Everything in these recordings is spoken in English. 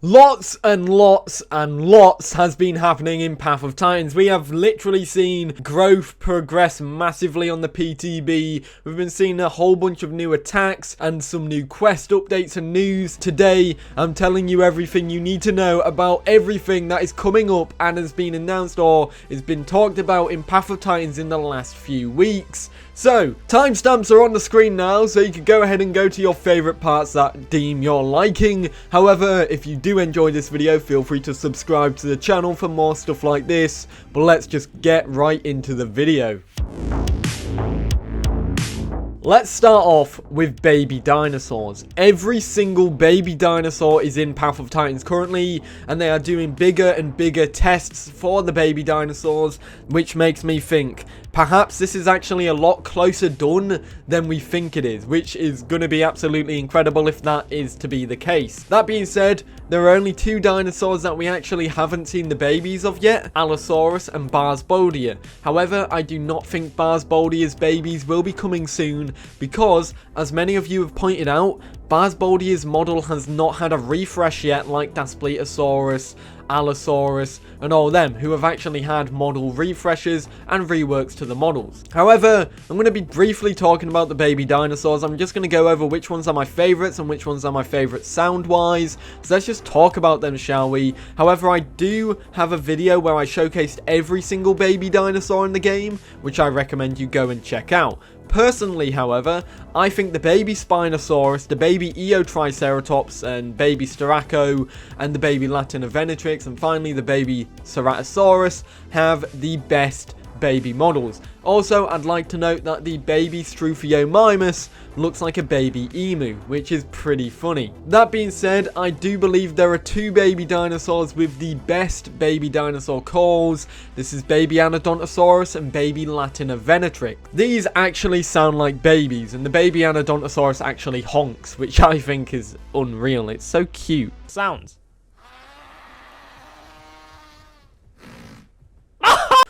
Lots and lots and lots has been happening in Path of Titans. We have literally seen growth progress massively on the PTB. We've been seeing a whole bunch of new attacks and some new quest updates and news. Today, I'm telling you everything you need to know about everything that is coming up and has been announced or has been talked about in Path of Titans in the last few weeks. So, timestamps are on the screen now, so you can go ahead and go to your favourite parts that deem your liking. However, if you do enjoy this video, feel free to subscribe to the channel for more stuff like this. But let's just get right into the video. Let's start off with baby dinosaurs. Every single baby dinosaur is in Path of Titans currently, and they are doing bigger and bigger tests for the baby dinosaurs, which makes me think perhaps this is actually a lot closer done than we think it is, which is going to be absolutely incredible if that is to be the case. That being said, there are only two dinosaurs that we actually haven't seen the babies of yet, Allosaurus and Barsboldia. However, I do not think Barsboldia's babies will be coming soon because, as many of you have pointed out, Barsboldia's model has not had a refresh yet like Daspletosaurus, Allosaurus, and all them who have actually had model refreshes and reworks to the models. However, I'm going to be briefly talking about the baby dinosaurs. I'm just going to go over which ones are my favorites and which ones are my favorites sound-wise. So let's just talk about them, shall we? However, I do have a video where I showcased every single baby dinosaur in the game, which I recommend you go and check out. Personally, however, I think the baby Spinosaurus, the baby Eotriceratops, and baby Styraco, and the baby Latinovenatrix, and finally the baby Ceratosaurus have the best baby models. Also, I'd like to note that the baby Struthiomimus looks like a baby emu, which is pretty funny. That being said, I do believe there are two baby dinosaurs with the best baby dinosaur calls. This is baby Anodontosaurus and baby Latinovenatrix. These actually sound like babies, and the baby Anodontosaurus actually honks, which I think is unreal. It's so cute. Sounds.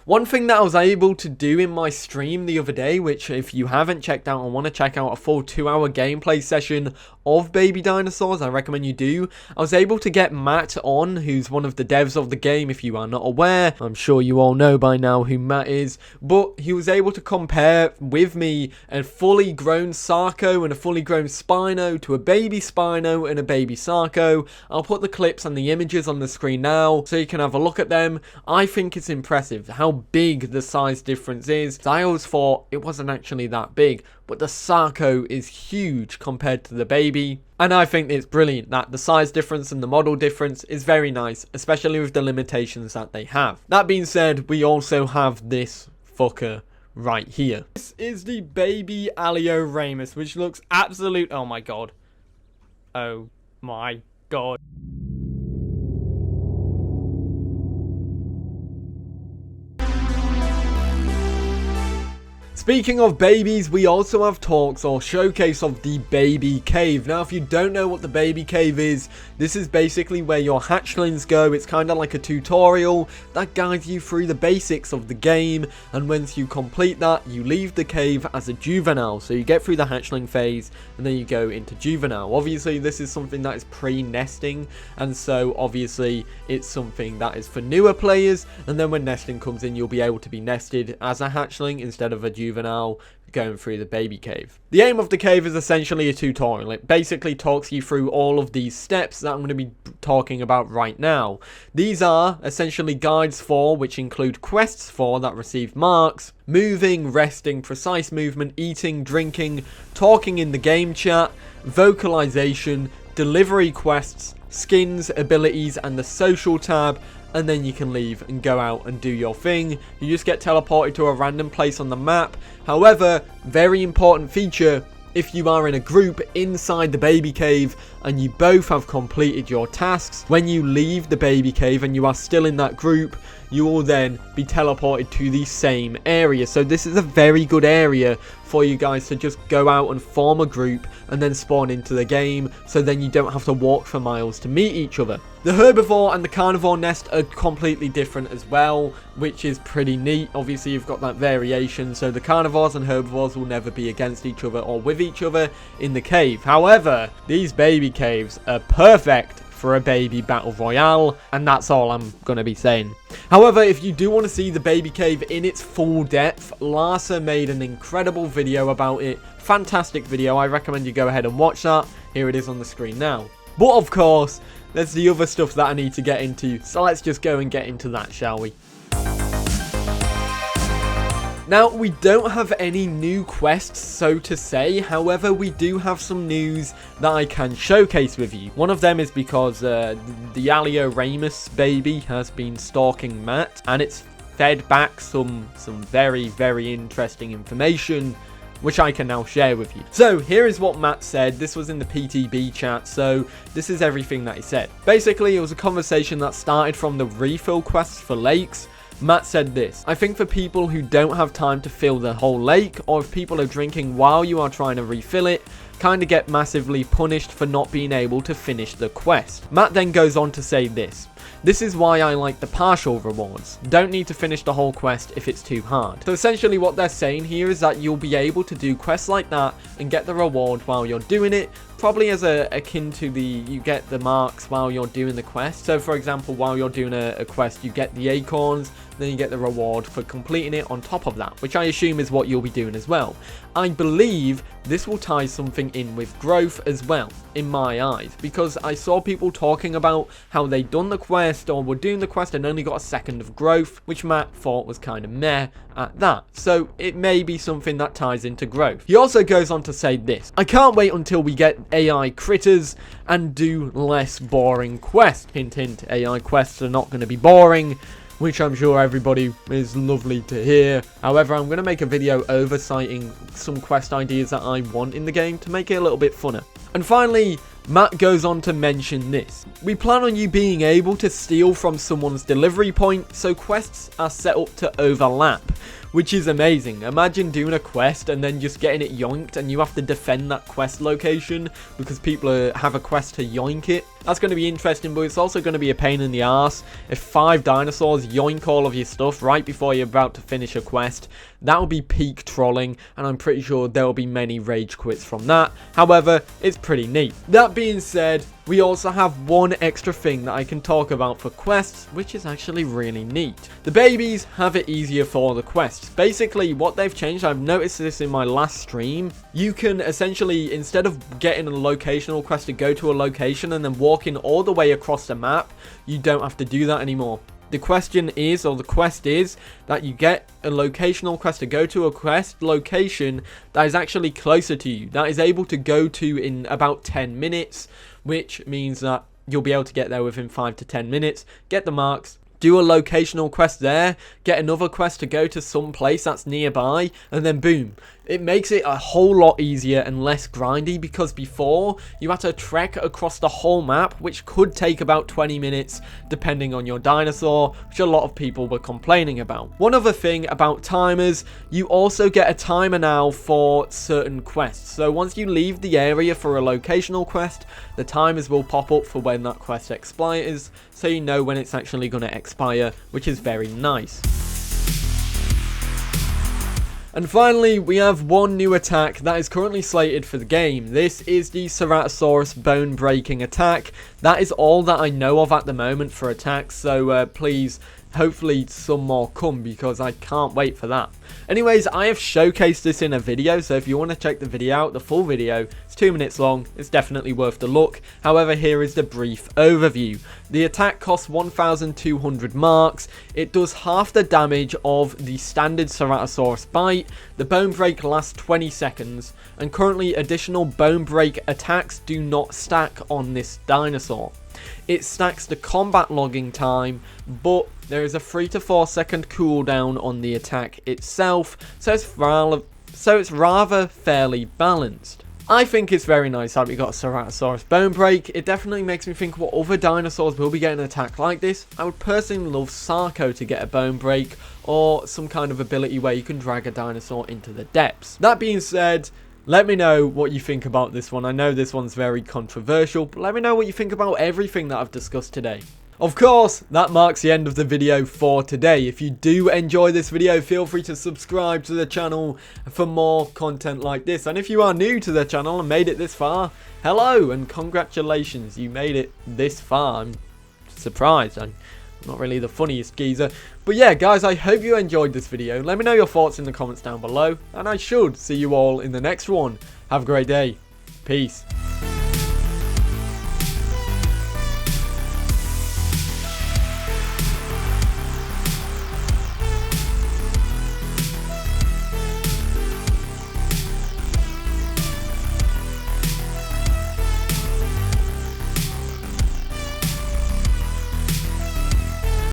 One thing that I was able to do in my stream the other day, which if you haven't checked out and want to check out a full 2-hour gameplay session of baby dinosaurs, I recommend you do. I was able to get Matt on, who's one of the devs of the game if you are not aware. I'm sure you all know by now who Matt is, but he was able to compare with me a fully grown Sarco and a fully grown Spino to a baby Spino and a baby Sarco. I'll put the clips and the images on the screen now so you can have a look at them. I think it's impressive how big the size difference is. I always thought it wasn't actually that big, but the Sarco is huge compared to the baby, and I think it's brilliant that the size difference and the model difference is very nice, especially with the limitations that they have. That being said, we also have this fucker right here. This is the baby Alderon, which looks absolute. Oh my god. Oh my god. Speaking of babies, we also have talks or showcase of the baby cave. Now, if you don't know what the baby cave is, this is basically where your hatchlings go. It's kind of like a tutorial that guides you through the basics of the game, and once you complete that, you leave the cave as a juvenile. So you get through the hatchling phase and then you go into juvenile. Obviously, this is something that is pre-nesting, and so obviously it's something that is for newer players, and then when nesting comes in, you'll be able to be nested as a hatchling instead of a juvenile going through the baby cave. The aim of the cave is essentially a tutorial. It basically talks you through all of these steps that I'm going to be talking about right now. These are essentially guides for, which include quests for that receive marks, moving, resting, precise movement, eating, drinking, talking in the game chat, vocalization, delivery quests, skins, abilities, and the social tab, and then you can leave and go out and do your thing. You just get teleported to a random place on the map. However, very important feature, if you are in a group inside the baby cave and you both have completed your tasks, when you leave the baby cave and you are still in that group, you will then be teleported to the same area. So this is a very good area for you guys to just go out and form a group and then spawn into the game, so then you don't have to walk for miles to meet each other. The herbivore and the carnivore nest are completely different as well, which is pretty neat. Obviously you've got that variation, so the carnivores and herbivores will never be against each other or with each other in the cave. However, these baby caves are perfect for a baby battle royale, and that's all I'm gonna be saying. However, if you do want to see the baby cave in its full depth, Laacers made an incredible video about it. Fantastic video. I recommend you go ahead and watch that. Here it is on the screen now. But of course, there's the other stuff that I need to get into, so let's just go and get into that, shall we? Now, we don't have any new quests, so to say. However, we do have some news that I can showcase with you. One of them is because the Alderon baby has been stalking Matt, and it's fed back some very, very interesting information, which I can now share with you. So, here is what Matt said. This was in the PTB chat, so this is everything that he said. Basically, it was a conversation that started from the refill quests for lakes. Matt said this: I think for people who don't have time to fill the whole lake, or if people are drinking while you are trying to refill it, kind of get massively punished for not being able to finish the quest. Matt then goes on to say this: this is why I like the partial rewards. Don't need to finish the whole quest if it's too hard. So essentially what they're saying here is that you'll be able to do quests like that and get the reward while you're doing it, probably as akin to you get the marks while you're doing the quest. So for example, while you're doing a quest, you get the acorns, then you get the reward for completing it on top of that, which I assume is what you'll be doing as well. I believe this will tie something in with growth as well, in my eyes, because I saw people talking about how they'd done the quest or were doing the quest and only got a second of growth, which Matt thought was kind of meh at that. So it may be something that ties into growth. He also goes on to say this: I can't wait until we get AI critters and do less boring quests. Hint hint, AI quests are not going to be boring, which I'm sure everybody is lovely to hear. However, I'm going to make a video oversighting some quest ideas that I want in the game to make it a little bit funner. And finally, Matt goes on to mention this: we plan on you being able to steal from someone's delivery point, so quests are set up to overlap, which is amazing. Imagine doing a quest and then just getting it yoinked and you have to defend that quest location because people have a quest to yoink it. That's going to be interesting, but it's also going to be a pain in the ass. If 5 dinosaurs yoink all of your stuff right before you're about to finish a quest, that will be peak trolling, and I'm pretty sure there will be many rage quits from that. However, it's pretty neat. That being said, we also have one extra thing that I can talk about for quests, which is actually really neat. The babies have it easier for the quests. Basically, what they've changed, I've noticed this in my last stream, you can essentially, instead of getting a locational quest to go to a location and then walking all the way across the map, you don't have to do that anymore. The quest is that you get a locational quest to go to a quest location that is actually closer to you, that is able to go to in about 10 minutes, which means that you'll be able to get there within 5 to 10 minutes, get the marks, do a locational quest there, get another quest to go to some place that's nearby, and then boom. It makes it a whole lot easier and less grindy, because before you had to trek across the whole map, which could take about 20 minutes depending on your dinosaur, which a lot of people were complaining about. One other thing about timers, you also get a timer now for certain quests. So once you leave the area for a locational quest, the timers will pop up for when that quest expires, so you know when it's actually going to expire, which is very nice. And finally, we have one new attack that is currently slated for the game. This is the Ceratosaurus bone-breaking attack. That is all that I know of at the moment for attacks, so please, hopefully some more come, because I can't wait for that. Anyways, I have showcased this in a video, so if you want to check the video out, the full video, it's 2 minutes long, it's definitely worth the look. However, here is the brief overview. The attack costs 1,200 marks, it does half the damage of the standard Ceratosaurus bite, the bone break lasts 20 seconds, and currently additional bone break attacks do not stack on this dinosaur. It stacks the combat logging time, but there is a 3 to 4 second cooldown on the attack itself, so it's rather fairly balanced. I think it's very nice that we got a Ceratosaurus bone break. It definitely makes me think what other dinosaurs will be getting an attack like this. I would personally love Sarco to get a bone break, or some kind of ability where you can drag a dinosaur into the depths. That being said, let me know what you think about this one. I know this one's very controversial, but let me know what you think about everything that I've discussed today. Of course, that marks the end of the video for today. If you do enjoy this video, feel free to subscribe to the channel for more content like this. And if you are new to the channel and made it this far, hello and congratulations, you made it this far. I'm surprised. I'm not really the funniest geezer. But yeah, guys, I hope you enjoyed this video. Let me know your thoughts in the comments down below. And I should see you all in the next one. Have a great day. Peace.